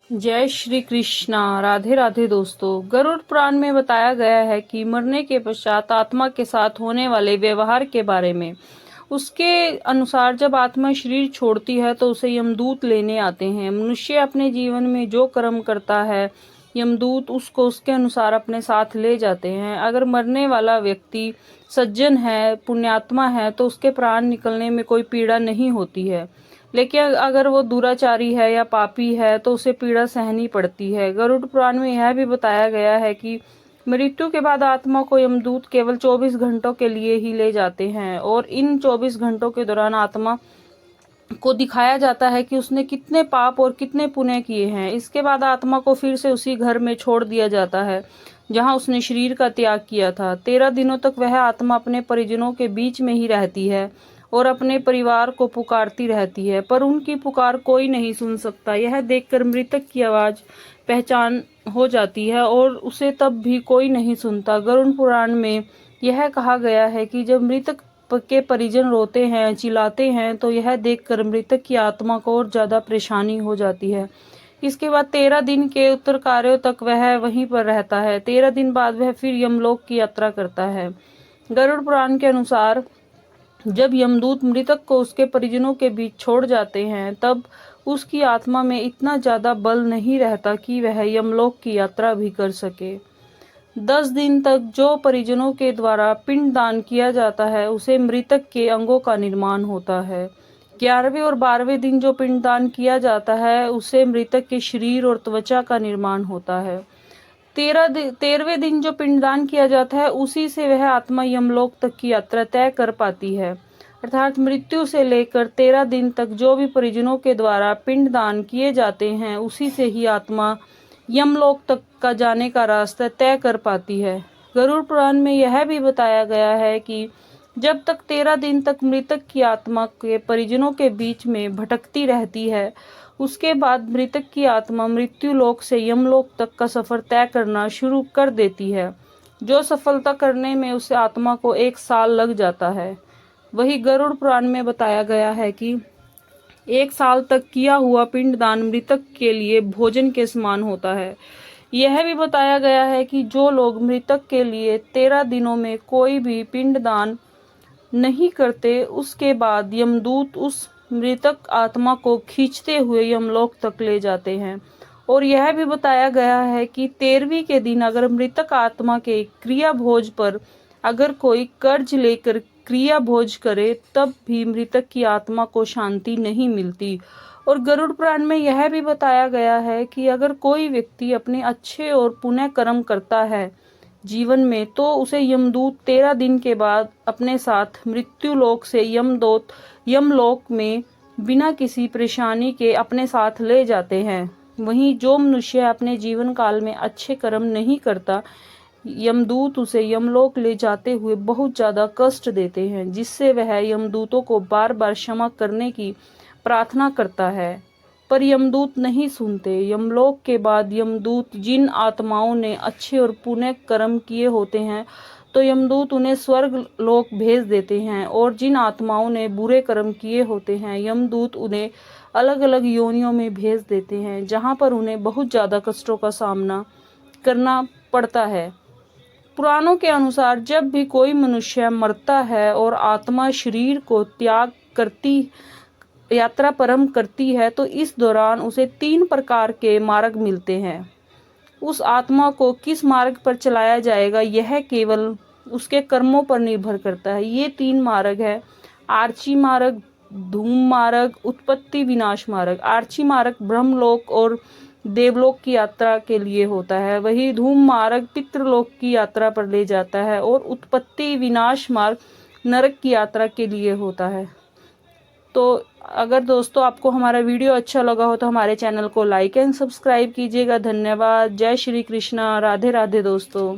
जय श्री कृष्णा। राधे राधे दोस्तों। गरुड़ पुराण में बताया गया है कि मरने के पश्चात आत्मा के साथ होने वाले व्यवहार के बारे में। उसके अनुसार जब आत्मा शरीर छोड़ती है तो उसे यमदूत लेने आते हैं। मनुष्य अपने जीवन में जो कर्म करता है यमदूत उसको उसके अनुसार अपने साथ ले जाते हैं। अगर मरने वाला व्यक्ति सज्जन है, पुण्यात्मा है, तो उसके प्राण निकलने में कोई पीड़ा नहीं होती है। लेकिन अगर वो दुराचारी है या पापी है तो उसे पीड़ा सहनी पड़ती है। गरुड़ पुराण में यह भी बताया गया है कि मृत्यु के बाद आत्मा को यमदूत केवल 24 घंटों के लिए ही ले जाते हैं और इन 24 घंटों के दौरान आत्मा को दिखाया जाता है कि उसने कितने पाप और कितने पुण्य किए हैं। इसके बाद आत्मा को फिर से उसी घर में छोड़ दिया जाता है जहां उसने शरीर का त्याग किया था। 13 दिनों तक वह आत्मा अपने परिजनों के बीच में ही रहती है और अपने परिवार को पुकारती रहती है, पर उनकी पुकार कोई नहीं सुन सकता। यह देखकर मृतक की आवाज पहचान हो जाती है और उसे तब भी कोई नहीं सुनता। गरुड़ पुराण में यह कहा गया है कि जब मृतक के परिजन रोते हैं, चिल्लाते हैं, तो यह देखकर मृतक की आत्मा को और ज्यादा परेशानी हो जाती है। इसके बाद 13 दिन के उत्तर कार्यों तक वह वहीं पर रहता है। 13 दिन बाद वह फिर यमलोक की यात्रा करता है। गरुड़ पुराण के अनुसार जब यमदूत मृतक को उसके परिजनों के बीच छोड़ जाते हैं तब उसकी आत्मा में इतना ज्यादा बल नहीं रहता कि वह यमलोक की यात्रा भी कर सके। 10 दिन तक जो परिजनों के द्वारा पिंड दान किया जाता है उसे मृतक के अंगों का निर्माण होता है। 11वें और 12वें दिन जो पिंड दान किया जाता है उसे मृतक के शरीर और त्वचा का निर्माण होता है। 13वें दिन जो पिंडदान किया जाता है उसी से वह आत्मा यमलोक तक की यात्रा तय कर पाती है। अर्थात मृत्यु से लेकर 13 दिन तक जो भी परिजनों के द्वारा पिंडदान किए जाते हैं उसी से ही आत्मा यमलोक तक का जाने का रास्ता तय कर पाती है। गरुड़ पुराण में यह भी बताया गया है कि जब तक 13 दिन तक मृतक की आत्मा के परिजनों के बीच में भटकती रहती है उसके बाद मृतक की आत्मा मृत्यु लोक से यमलोक तक का सफर तय करना शुरू कर देती है, जो सफलता करने में उस आत्मा को 1 साल लग जाता है। वही गरुड़ पुराण में बताया गया है कि 1 साल तक किया हुआ पिंडदान मृतक के लिए भोजन के समान होता है। यह भी बताया गया है कि जो लोग मृतक के लिए 13 दिनों में कोई भी पिंडदान नहीं करते उसके बाद यमदूत उस मृतक आत्मा को खींचते हुए यमलोक तक ले जाते हैं। और यह भी बताया गया है कि 13वीं के दिन अगर मृतक आत्मा के क्रिया भोज पर अगर कोई कर्ज लेकर क्रिया भोज करे तब भी मृतक की आत्मा को शांति नहीं मिलती। और गरुड़ पुराण में यह भी बताया गया है कि अगर कोई व्यक्ति अपने अच्छे और पुण्य कर्म करता है जीवन में तो उसे यमदूत 13 दिन के बाद अपने साथ मृत्यु लोक से यमलोक में बिना किसी परेशानी के अपने साथ ले जाते हैं। वहीं जो मनुष्य अपने जीवन काल में अच्छे कर्म नहीं करता यमदूत उसे यमलोक ले जाते हुए बहुत ज्यादा कष्ट देते हैं, जिससे वह यमदूतों को बार बार क्षमा करने की प्रार्थना करता है, पर यमदूत नहीं सुनते। यमलोक के बाद यमदूत जिन आत्माओं ने अच्छे और पुण्य कर्म किए होते हैं तो यमदूत उन्हें स्वर्ग लोक भेज देते हैं, और जिन आत्माओं ने बुरे कर्म किए होते हैं यमदूत उन्हें अलग अलग योनियों में भेज देते हैं, जहां पर उन्हें बहुत ज्यादा कष्टों का सामना करना पड़ता है। पुराणों के अनुसार जब भी कोई मनुष्य मरता है और आत्मा शरीर को त्याग करती यात्रा परम करती है तो इस दौरान उसे 3 प्रकार के मार्ग मिलते हैं। उस आत्मा को किस मार्ग पर चलाया जाएगा यह केवल उसके कर्मों पर निर्भर करता है। ये 3 मार्ग है: आर्ची मार्ग, धूम मार्ग, उत्पत्ति विनाश मार्ग। आर्ची मार्ग ब्रह्मलोक और देवलोक की यात्रा के लिए होता है, वही धूम मार्ग पितृलोक की यात्रा पर ले जाता है, और उत्पत्ति विनाश मार्ग नरक की यात्रा के लिए होता है। तो अगर दोस्तों आपको हमारा वीडियो अच्छा लगा हो तो हमारे चैनल को लाइक एंड सब्सक्राइब कीजिएगा। धन्यवाद। जय श्री कृष्णा। राधे राधे दोस्तों।